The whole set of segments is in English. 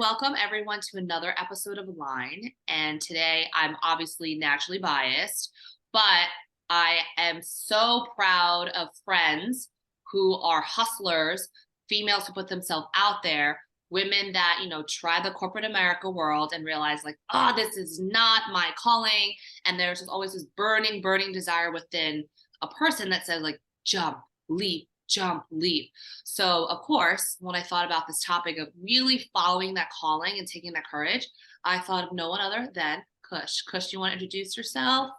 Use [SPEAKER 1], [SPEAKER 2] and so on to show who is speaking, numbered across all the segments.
[SPEAKER 1] Welcome everyone to another episode of Line. And today I'm obviously naturally biased, but I am so proud of friends who are hustlers, females who put themselves out there, women that, try the corporate America world and realize like, oh, this is not my calling. And there's just always this burning, burning desire within a person that says like, jump, leap. So, of course, when I thought about this topic of really following that calling and taking that courage, I thought of no one other than Kush. Kush, do you want to introduce yourself?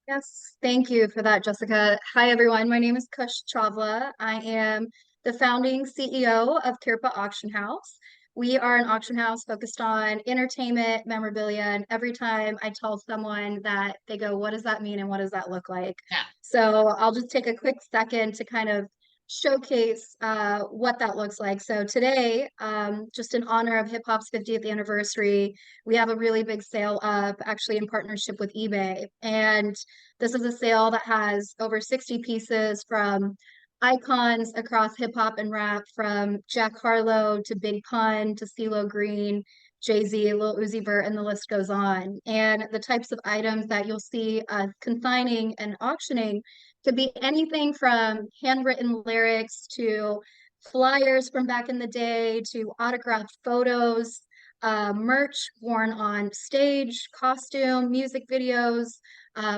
[SPEAKER 2] Yes, thank you for that, Jessica. Hi, everyone. My name is Kush Chawla. I am the founding CEO of Kirpa Auction House. We are an auction house focused on entertainment, memorabilia, and every time I tell someone that, they go, "What does that mean and what does that look like?"
[SPEAKER 1] Yeah.
[SPEAKER 2] So I'll just take a quick second to kind of showcase what that looks like. So today, just in honor of hip hop's 50th anniversary, we have a really big sale up, actually in partnership with eBay. And this is a sale that has over 60 pieces from icons across hip hop and rap, from Jack Harlow to Big Pun to CeeLo Green, Jay-Z, Lil Uzi Vert, and the list goes on. And the types of items that you'll see consigning and auctioning could be anything from handwritten lyrics to flyers from back in the day to autographed photos, merch worn on stage, costume, music videos,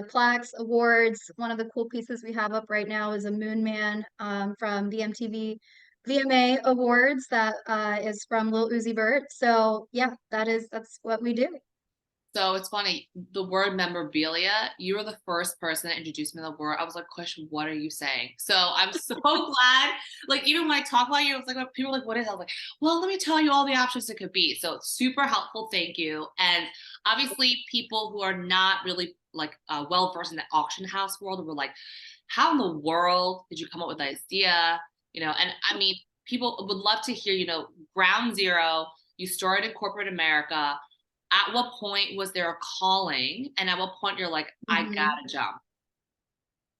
[SPEAKER 2] plaques, awards. One of the cool pieces we have up right now is a Moon Man from the MTV VMA Awards that is from Lil Uzi Vert. So yeah, that's what we do.
[SPEAKER 1] So it's funny, the word memorabilia, you were the first person that introduced me to the word. I was like, Kush, what are you saying? So I'm so glad. Like, even when I talk about you, it's like, people are like, what is that? I was like, well, let me tell you all the options it could be. So it's super helpful. Thank you. And obviously, people who are not really like well versed in the auction house world were like, how in the world did you come up with the idea? And I mean, people would love to hear, ground zero, you started in corporate America. At what point was there a calling, and at what point you're like, I
[SPEAKER 2] Mhm.
[SPEAKER 1] gotta jump?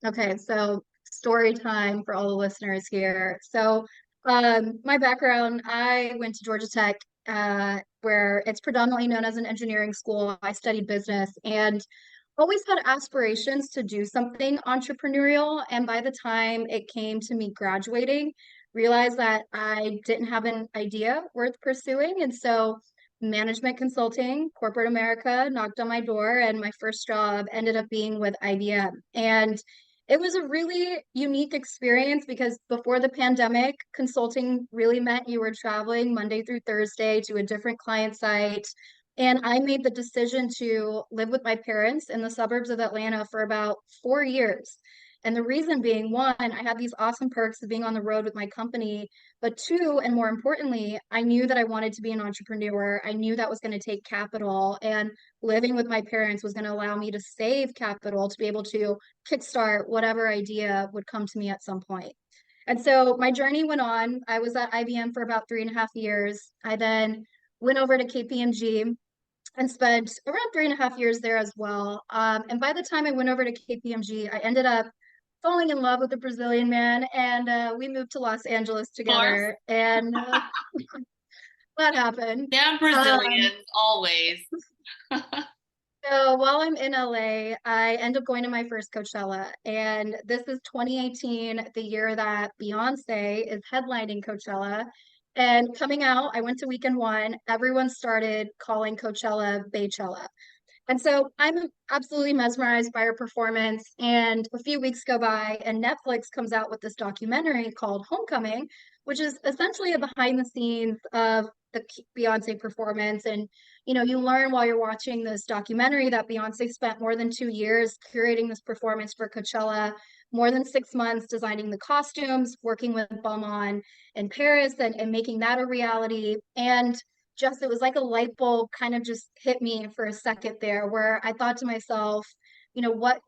[SPEAKER 2] Okay, so story time for all the listeners here. So, my background, I went to Georgia Tech, where it's predominantly known as an engineering school. I studied business and always had aspirations to do something entrepreneurial. And by the time it came to me graduating, realized that I didn't have an idea worth pursuing. And so, management consulting, corporate America knocked on my door, and my first job ended up being with IBM. And it was a really unique experience because before the pandemic, consulting really meant you were traveling Monday through Thursday to a different client site. And I made the decision to live with my parents in the suburbs of Atlanta for about 4 years. And the reason being, one, I had these awesome perks of being on the road with my company. But two, and more importantly, I knew that I wanted to be an entrepreneur. I knew that was going to take capital. And living with my parents was going to allow me to save capital to be able to kickstart whatever idea would come to me at some point. And so my journey went on. I was at IBM for about 3.5 years. I then went over to KPMG and spent around 3.5 years there as well. And by the time I went over to KPMG, I ended up falling in love with a Brazilian man, and we moved to Los Angeles
[SPEAKER 1] Of course.
[SPEAKER 2] together, and that happened.
[SPEAKER 1] Damn
[SPEAKER 2] Um,
[SPEAKER 1] Brazilians, always.
[SPEAKER 2] So while I'm in LA, I end up going to my first Coachella. And this is 2018, the year that Beyonce is headlining Coachella. And coming out, I went to weekend one. Everyone started calling Coachella Baychella. And so I'm absolutely mesmerized by her performance. And a few weeks go by, and Netflix comes out with this documentary called Homecoming, which is essentially a behind the scenes of the Beyonce performance. And you learn while you're watching this documentary that Beyonce spent more than 2 years curating this performance for Coachella, more than 6 months designing the costumes, working with Balmain in Paris, and making that a reality. And just it was like a light bulb kind of just hit me for a second there, where I thought to myself, what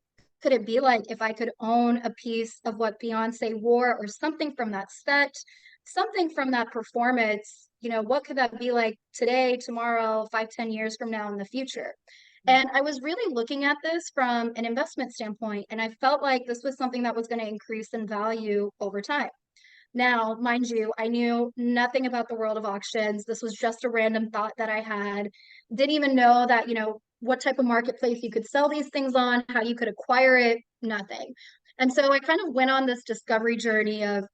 [SPEAKER 2] could it be like if I could own a piece of what Beyonce wore, or something from that set, something from that performance? What could that be like today, tomorrow, 5, 10 years from now in the future? And I was really looking at this from an investment standpoint, and I felt like this was something that was going to increase in value over time. Now, mind you, I knew nothing about the world of auctions. This was just a random thought that I had. Didn't even know that, what type of marketplace you could sell these things on, how you could acquire it, nothing. And so I kind of went on this discovery journey of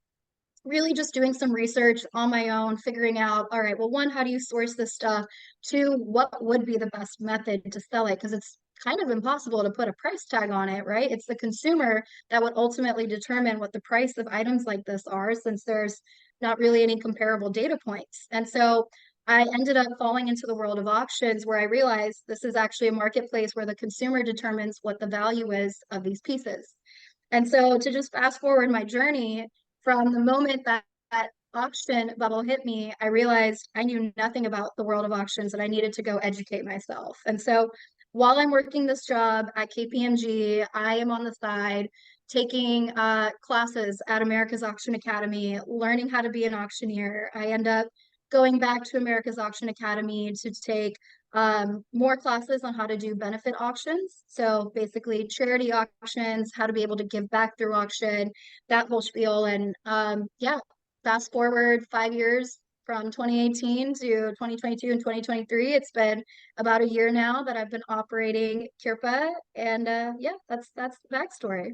[SPEAKER 2] really just doing some research on my own, figuring out, all right, well, one, how do you source this stuff? Two, what would be the best method to sell it? Because it's kind of impossible to put a price tag on it, right? It's the consumer that would ultimately determine what the price of items like this are, since there's not really any comparable data points. And so I ended up falling into the world of auctions where I realized this is actually a marketplace where the consumer determines what the value is of these pieces. And so to just fast forward my journey, from the moment that that auction bubble hit me, I realized I knew nothing about the world of auctions and I needed to go educate myself. And so while I'm working this job at KPMG, I am on the side taking classes at America's Auction Academy, learning how to be an auctioneer. I end up going back to America's Auction Academy to take more classes on how to do benefit auctions. So basically charity auctions, how to be able to give back through auction, that whole spiel. And yeah, fast forward 5 years from 2018 to 2022 and 2023. It's been about a year now that I've been operating Kirpa. And yeah, that's the backstory.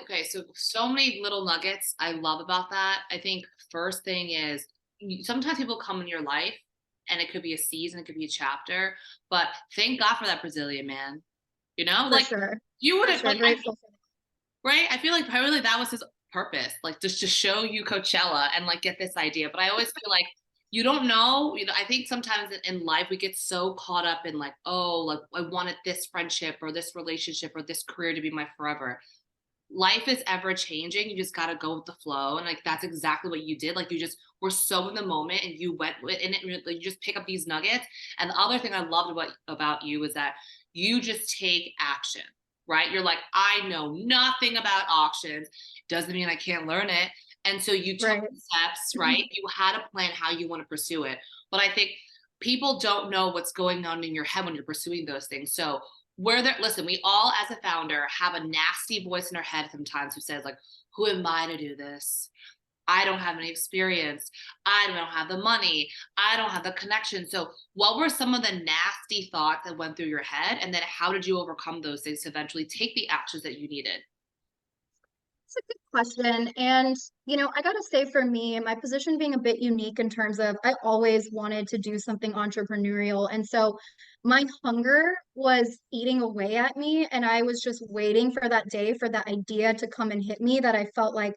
[SPEAKER 1] Okay, so many little nuggets I love about that. I think first thing is sometimes people come in your life and it could be a season, it could be a chapter, but thank God for that Brazilian man.
[SPEAKER 2] For
[SPEAKER 1] Like
[SPEAKER 2] sure.
[SPEAKER 1] you would
[SPEAKER 2] For
[SPEAKER 1] have
[SPEAKER 2] sure.
[SPEAKER 1] like
[SPEAKER 2] Grateful for
[SPEAKER 1] right? I feel like probably that was his purpose, like just to show you Coachella and like get this idea. But I always feel like you don't know. I think sometimes in life we get so caught up in like, oh, like I wanted this friendship or this relationship or this career to be my forever. Life is ever changing. You just got to go with the flow. And like, that's exactly what you did. Like, you just were so in the moment and you went with and it. Like, you just pick up these nuggets. And the other thing I loved about you is that you just take action, right? You're like, I know nothing about auctions. Doesn't mean I can't learn it. And so you
[SPEAKER 2] it.
[SPEAKER 1] took
[SPEAKER 2] Right.
[SPEAKER 1] the steps, right? You had a plan how you want to pursue it. But I think people don't know what's going on in your head when you're pursuing those things. So where there, listen, we all as a founder have a nasty voice in our head sometimes who says like, who am I to do this? I don't have any experience. I don't have the money. I don't have the connection. So what were some of the nasty thoughts that went through your head? And then how did you overcome those things to eventually take the actions that you needed?
[SPEAKER 2] It's a good question. And, I got to say for me, my position being a bit unique in terms of I always wanted to do something entrepreneurial. And so my hunger was eating away at me. And I was just waiting for that day for that idea to come and hit me that I felt like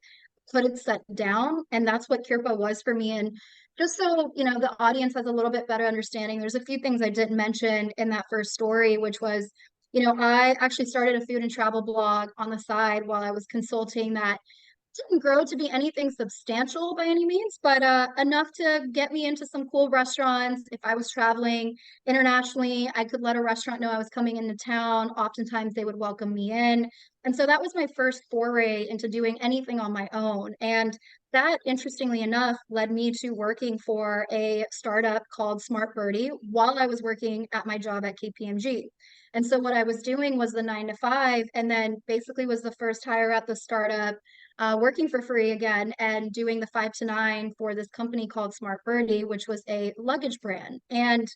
[SPEAKER 2] couldn't set down. And that's what Kirpa was for me. And just so, the audience has a little bit better understanding, there's a few things I didn't mention in that first story, which was I actually started a food and travel blog on the side while I was consulting that didn't grow to be anything substantial by any means, but enough to get me into some cool restaurants. If I was traveling internationally, I could let a restaurant know I was coming into town. Oftentimes, they would welcome me in. And so that was my first foray into doing anything on my own. And that, interestingly enough, led me to working for a startup called Smart Birdie while I was working at my job at KPMG. And so what I was doing was the 9 to 5, and then basically was the first hire at the startup, working for free again and doing the 5 to 9 for this company called Smart Birdie, which was a luggage brand. And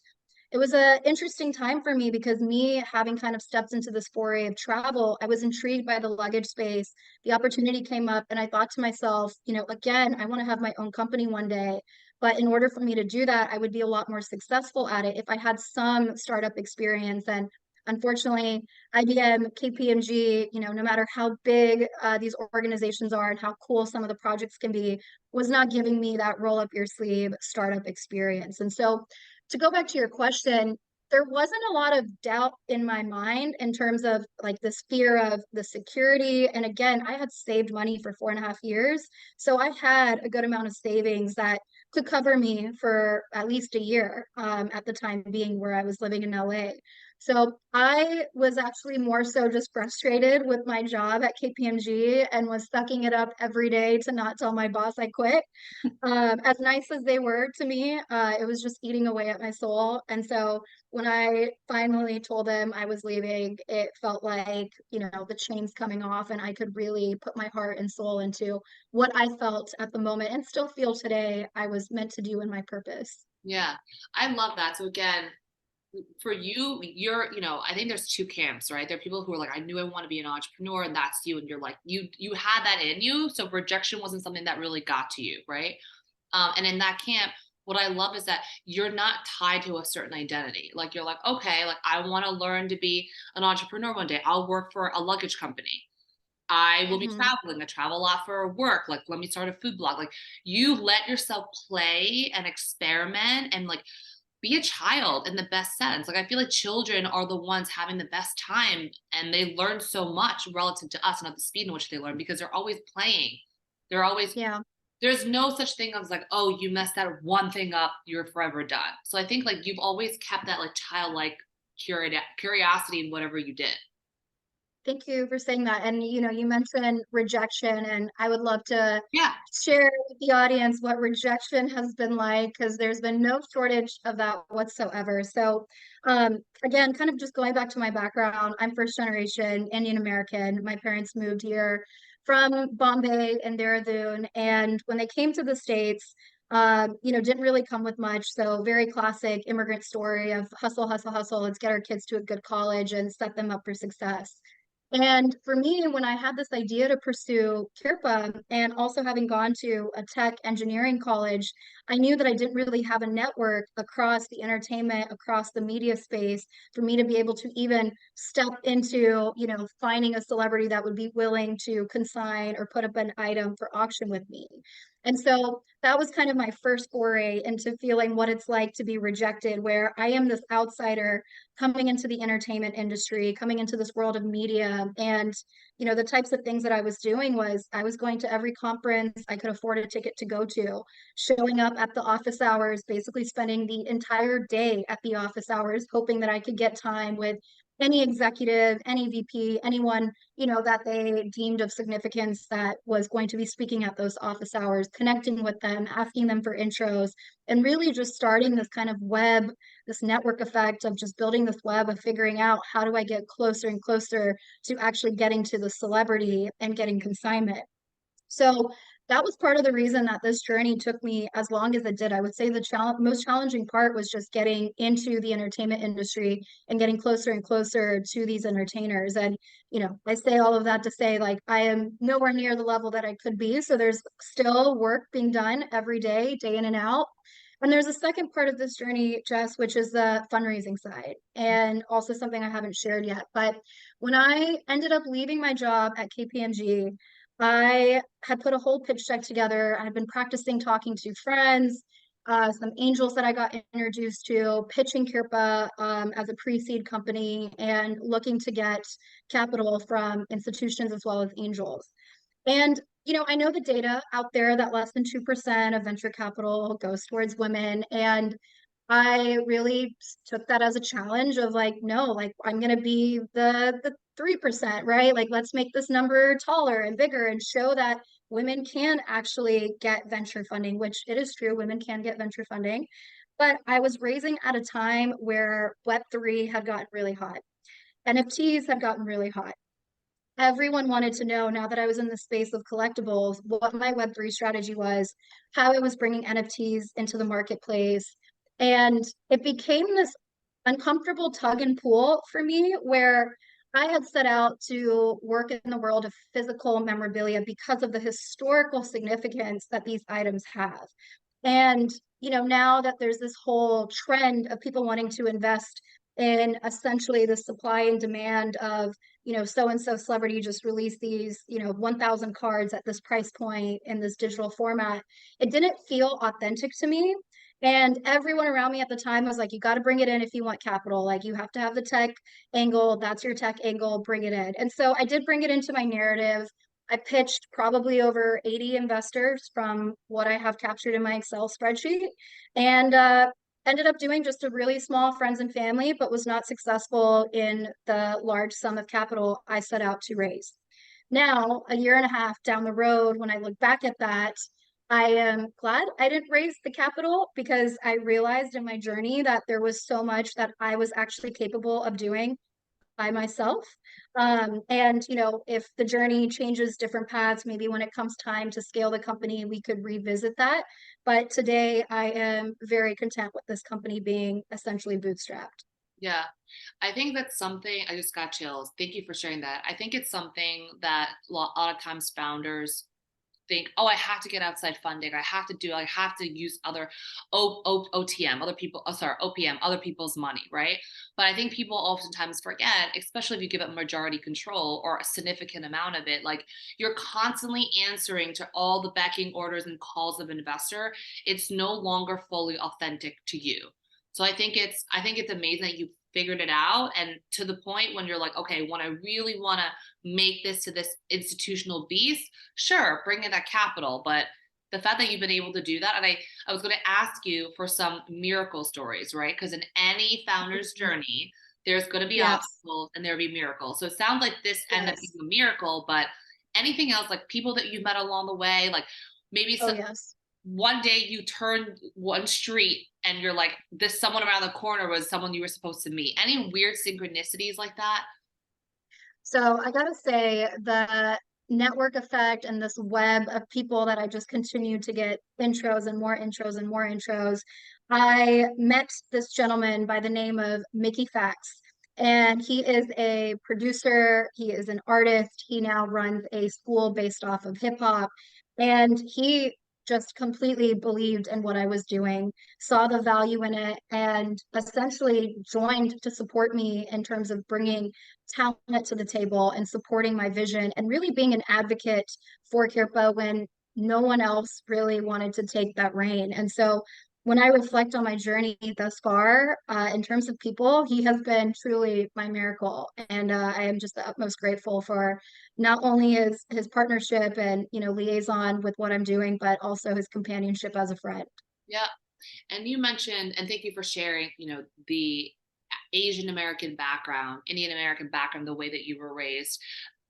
[SPEAKER 2] it was an interesting time for me because me having kind of stepped into this foray of travel, I was intrigued by the luggage space. The opportunity came up, and I thought to myself, again, I want to have my own company one day. But in order for me to do that, I would be a lot more successful at it if I had some startup experience. And unfortunately, IBM, KPMG, no matter how big these organizations are and how cool some of the projects can be, was not giving me that roll up your sleeve startup experience. And so, to go back to your question, there wasn't a lot of doubt in my mind in terms of like this fear of the security. And again, I had saved money for 4.5 years. So I had a good amount of savings that could cover me for at least a year at the time being where I was living in LA. So I was actually more so just frustrated with my job at KPMG and was sucking it up every day to not tell my boss I quit. As nice as they were to me, it was just eating away at my soul. And so when I finally told them I was leaving, it felt like, the chains coming off, and I could really put my heart and soul into what I felt at the moment and still feel today I was meant to do in my purpose.
[SPEAKER 1] Yeah, I love that. So again, for you, I think there's two camps, right? There are people who are like, I knew I want to be an entrepreneur, and that's you, and you're like, you had that in you, so rejection wasn't something that really got to you, right? And in that camp, what I love is that you're not tied to a certain identity. Like you're like, okay, like I want to learn to be an entrepreneur one day. I'll work for a luggage company. I will be
[SPEAKER 2] Hmm.
[SPEAKER 1] traveling. I travel a lot for work. Like, let me start a food blog. Like, you let yourself play and experiment and like be a child in the best sense. Like, I feel like children are the ones having the best time and they learn so much relative to us and at the speed in which they learn because they're always playing. They're always,
[SPEAKER 2] Yeah.
[SPEAKER 1] there's no such thing as like, oh, you messed that one thing up, you're forever done. So I think like you've always kept that like childlike curiosity in whatever you did.
[SPEAKER 2] Thank you for saying that. And you mentioned rejection, and I would love to
[SPEAKER 1] Yeah.
[SPEAKER 2] share with the audience what rejection has been like, because there's been no shortage of that whatsoever. So, again, kind of just going back to my background, I'm first generation Indian American. My parents moved here from Bombay and Dehradun, and when they came to the States, didn't really come with much. So very classic immigrant story of hustle, hustle, hustle. Let's get our kids to a good college and set them up for success. And for me, when I had this idea to pursue Kirpa and also having gone to a tech engineering college, I knew that I didn't really have a network across the entertainment, across the media space for me to be able to even step into, finding a celebrity that would be willing to consign or put up an item for auction with me. And so that was kind of my first foray into feeling what it's like to be rejected, where I am this outsider coming into the entertainment industry, coming into this world of media. And, the types of things that I was doing was I was going to every conference I could afford a ticket to go to, showing up at the office hours, basically spending the entire day at the office hours, hoping that I could get time with any executive, any VP, anyone, that they deemed of significance that was going to be speaking at those office hours, connecting with them, asking them for intros, and really just starting this kind of web, this network effect of just building this web of figuring out how do I get closer and closer to actually getting to the celebrity and getting consignment. So that was part of the reason that this journey took me as long as it did. I would say the most challenging part was just getting into the entertainment industry and getting closer and closer to these entertainers. And, I say all of that to say, like, I am nowhere near the level that I could be. So there's still work being done every day, day in and out. And there's a second part of this journey, Jess, which is the fundraising side, and also something I haven't shared yet. But when I ended up leaving my job at KPMG, I had put a whole pitch deck together. I had been practicing talking to friends, some angels that I got introduced to, pitching Kirpa as a pre-seed company and looking to get capital from institutions as well as angels. And, I know the data out there that less than 2% of venture capital goes towards women. And I really took that as a challenge of like, no, like I'm gonna be the 3%, right? Like let's make this number taller and bigger and show that women can actually get venture funding, which it is true, women can get venture funding. But I was raising at a time where Web3 had gotten really hot. NFTs had gotten really hot. Everyone wanted to know, now that I was in the space of collectibles, what my Web3 strategy was, how I was bringing NFTs into the marketplace. And it became this uncomfortable tug and pull for me where I had set out to work in the world of physical memorabilia because of the historical significance that these items have. And, now that there's this whole trend of people wanting to invest in essentially the supply and demand of, so and so celebrity just released these, 1,000 cards at this price point in this digital format, it didn't feel authentic to me. And everyone around me at the time was like, you got to bring it in if you want capital. Like, you have to have the tech angle. That's your tech angle. Bring it in. And so I did bring it into my narrative. I pitched probably over 80 investors from what I have captured in my Excel spreadsheet. And ended up doing just a really small friends and family, but was not successful in the large sum of capital I set out to raise. Now, a year and a half down the road, when I look back at that, I am glad I didn't raise the capital because I realized in my journey that there was so much that I was actually capable of doing by myself. And, if the journey changes different paths, maybe when it comes time to scale the company, we could revisit that. But today, I am very content with this company being essentially bootstrapped.
[SPEAKER 1] Yeah. I think that's something I just got chills. Thank you for sharing that. I think it's something that a lot of times founders think, oh, I have to get outside funding. I have to use other OTM, other people, sorry, OPM, other people's money, right? But I think people oftentimes forget, especially if you give it majority control or a significant amount of it, like you're constantly answering to all the backing orders and calls of an investor. It's no longer fully authentic to you. So I think it's amazing that you figured it out, and to the point when you're like, okay, when I really want to make this to this institutional beast, sure, bring in that capital. But the fact that you've been able to do that, and I was going to ask you for some miracle stories, right? Because in any founder's journey, there's going to be
[SPEAKER 2] Yes,
[SPEAKER 1] obstacles and there'll be miracles. So it sounds like this ended up being
[SPEAKER 2] yes.
[SPEAKER 1] a miracle, but anything else, like people that you've met along the way, like maybe
[SPEAKER 2] Oh,
[SPEAKER 1] some,
[SPEAKER 2] yes.
[SPEAKER 1] one day you turn one street and you're like, this someone around the corner was someone you were supposed to meet. Any weird synchronicities like that?
[SPEAKER 2] So I gotta say, the network effect and this web of people that I just continue to get intros and more intros and more intros. I met this gentleman by the name of Mickey Fax, and he is a producer, he is an artist, he now runs a school based off of hip hop, and he just completely believed in what I was doing, saw the value in it, and essentially joined to support me in terms of bringing talent to the table and supporting my vision and really being an advocate for Kirpa when no one else really wanted to take that reign. And so when I reflect on my journey thus far, in terms of people, he has been truly my miracle. And I am just the utmost grateful for not only his partnership and liaison with what I'm doing, but also his companionship as a friend.
[SPEAKER 1] Yeah. And you mentioned, and thank you for sharing, the Asian American background, Indian American background, the way that you were raised.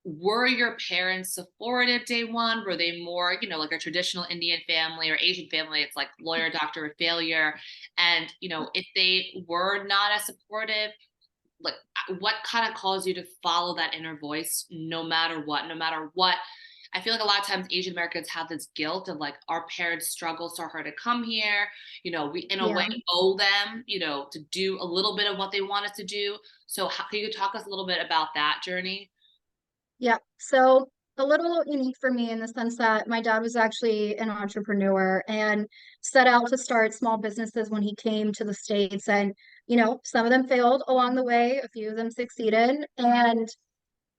[SPEAKER 1] Were your parents supportive day one? Were they more, like a traditional Indian family or Asian family? It's like lawyer, doctor, or failure. And, if they were not as supportive, like what kind of caused you to follow that inner voice no matter what? I feel like a lot of times Asian Americans have this guilt of like our parents struggled so hard to come here, we in a way
[SPEAKER 2] Yeah.
[SPEAKER 1] owe them, to do a little bit of what they want us to do. So how, can you talk us a little bit about that journey?
[SPEAKER 2] Yeah. So a little unique for me in the sense that my dad was actually an entrepreneur and set out to start small businesses when he came to the States. And, some of them failed along the way, a few of them succeeded. And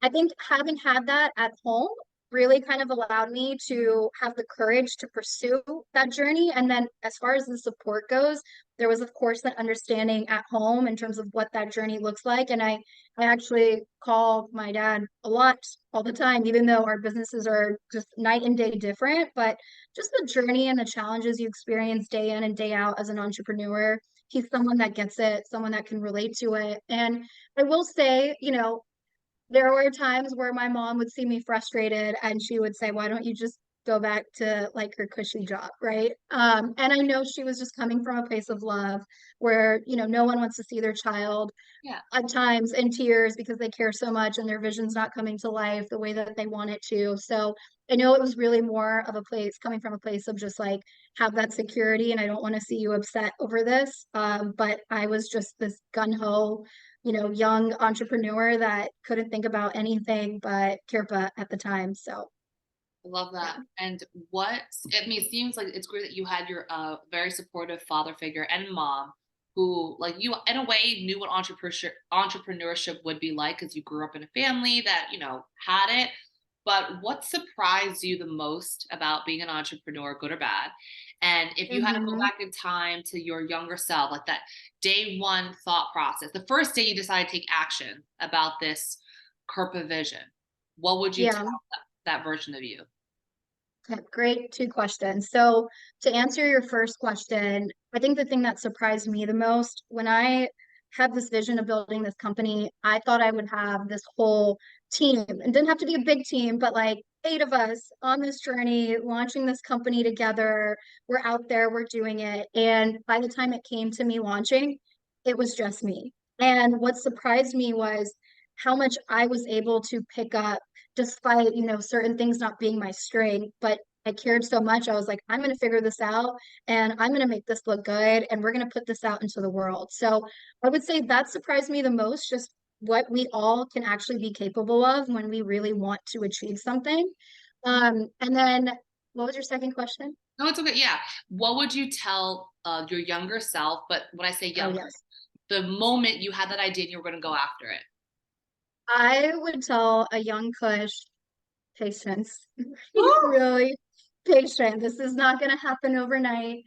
[SPEAKER 2] I think having had that at home really kind of allowed me to have the courage to pursue that journey. And then, as far as the support goes, there was, of course, that understanding at home in terms of what that journey looks like. And I actually call my dad a lot all the time, even though our businesses are just night and day different. But just the journey and the challenges you experience day in and day out as an entrepreneur, he's someone that gets it, someone that can relate to it. And I will say, there were times where my mom would see me frustrated and she would say, "Why don't you just go back to like her cushy job?" Right. And I know she was just coming from a place of love where, no one wants to see their child
[SPEAKER 1] Yeah.
[SPEAKER 2] at times in tears because they care so much and their vision's not coming to life the way that they want it to. So I know it was really more of a place coming from a place of just like have that security and I don't want to see you upset over this. But I was just this gun ho, young entrepreneur that couldn't think about anything but Kirpa at the time. So
[SPEAKER 1] I love
[SPEAKER 2] yeah.
[SPEAKER 1] that. And I mean, it seems like it's great that you had your very supportive father figure and mom who, like you, in a way, knew what entrepreneurship would be like because you grew up in a family that, had it. But what surprised you the most about being an entrepreneur, good or bad? And if you had to go
[SPEAKER 2] Hmm.
[SPEAKER 1] back in time to your younger self, like that day one thought process, the first day you decided to take action about this Kerpa vision, what would you tell
[SPEAKER 2] Yeah.
[SPEAKER 1] that version of you?
[SPEAKER 2] Okay, great two questions. So to answer your first question, I think the thing that surprised me the most when I had this vision of building this company, I thought I would have this whole team. It didn't have to be a big team, but like 8 of us on this journey, launching this company together. We're out there, we're doing it. And by the time it came to me launching, it was just me. And what surprised me was how much I was able to pick up despite, certain things not being my strength, but I cared so much. I was like, I'm going to figure this out and I'm going to make this look good and we're going to put this out into the world. So I would say that surprised me the most, just what we all can actually be capable of when we really want to achieve something. And then what was your second question?
[SPEAKER 1] No, it's okay. Yeah. What would you tell your younger self? But when I say
[SPEAKER 2] Oh,
[SPEAKER 1] younger,
[SPEAKER 2] yes.
[SPEAKER 1] the moment you had that idea and you were going to go after it.
[SPEAKER 2] I would tell a young Kush, patience. Be really patient. This is not going to happen overnight.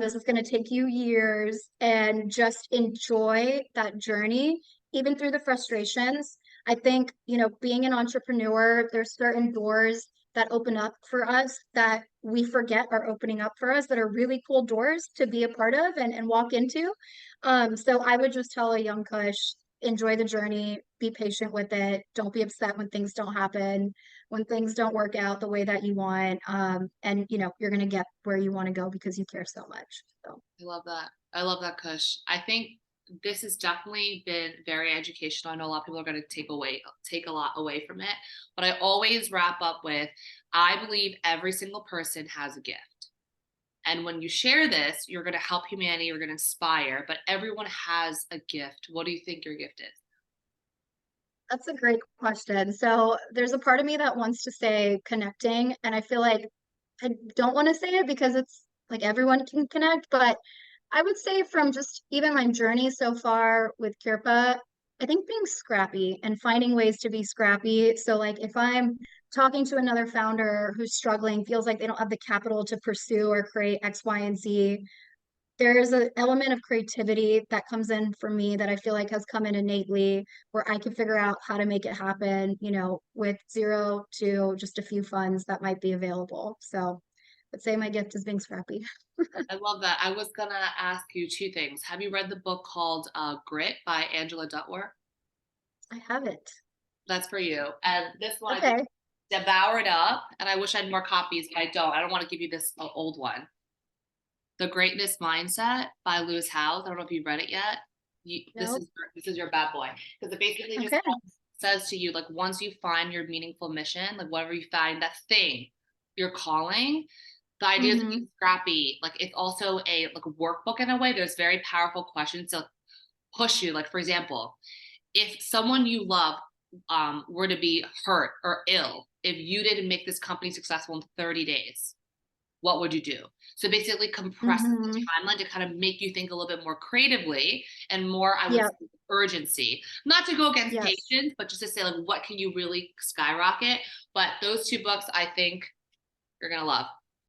[SPEAKER 2] This is going to take you years and just enjoy that journey, even through the frustrations. I think, being an entrepreneur, there's certain doors that open up for us that we forget are opening up for us that are really cool doors to be a part of and walk into. So I would just tell a young Kush, enjoy the journey, be patient with it. Don't be upset when things don't happen, when things don't work out the way that you want. And you're gonna get where you want to go because you care so much. So
[SPEAKER 1] I love that. I love that, Kush. I think this has definitely been very educational. I know a lot of people are going to take a lot away from it, but I always wrap up with, I believe every single person has a gift. And when you share this, you're going to help humanity, you're going to inspire, but everyone has a gift. What do you think your gift is?
[SPEAKER 2] that's a great question. So there's a part of me that wants to say connecting, and I feel like I don't want to say it because it's like everyone can connect, but I would say from just even my journey so far with Kirpa, I think being scrappy and finding ways to be scrappy. So like if I'm talking to another founder who's struggling, feels like they don't have the capital to pursue or create X, Y, and Z, there's an element of creativity that comes in for me that I feel like has come in innately where I can figure out how to make it happen, with zero to just a few funds that might be available. So I'd say my gift is being scrappy.
[SPEAKER 1] I love that. I was going to ask you two things. Have you read the book called Grit by Angela Duckworth?
[SPEAKER 2] I haven't.
[SPEAKER 1] That's for you. And this one, I just
[SPEAKER 2] Okay.
[SPEAKER 1] devoured up, and I wish I had more copies, but I don't. I don't want to give you this old one. The Greatness Mindset by Lewis Howes. I don't know if you've read it yet. This
[SPEAKER 2] Nope.
[SPEAKER 1] is your bad boy, because it basically just
[SPEAKER 2] Okay.
[SPEAKER 1] says to you, like, once you find your meaningful mission, like whatever you find that thing, your calling, the idea is to
[SPEAKER 2] Mm-hmm.
[SPEAKER 1] be scrappy. Like, it's also a workbook in a way. There's very powerful questions to push you. Like, for example, if someone you love were to be hurt or ill, if you didn't make this company successful in 30 days, what would you do? So basically compresses the
[SPEAKER 2] Mm-hmm.
[SPEAKER 1] timeline to kind of make you think a little bit more creatively and more, I would
[SPEAKER 2] Yep.
[SPEAKER 1] say, urgency. Not to go against
[SPEAKER 2] Yes.
[SPEAKER 1] patience, but just to say, like, what can you really skyrocket? But those two books, I think you're going to love.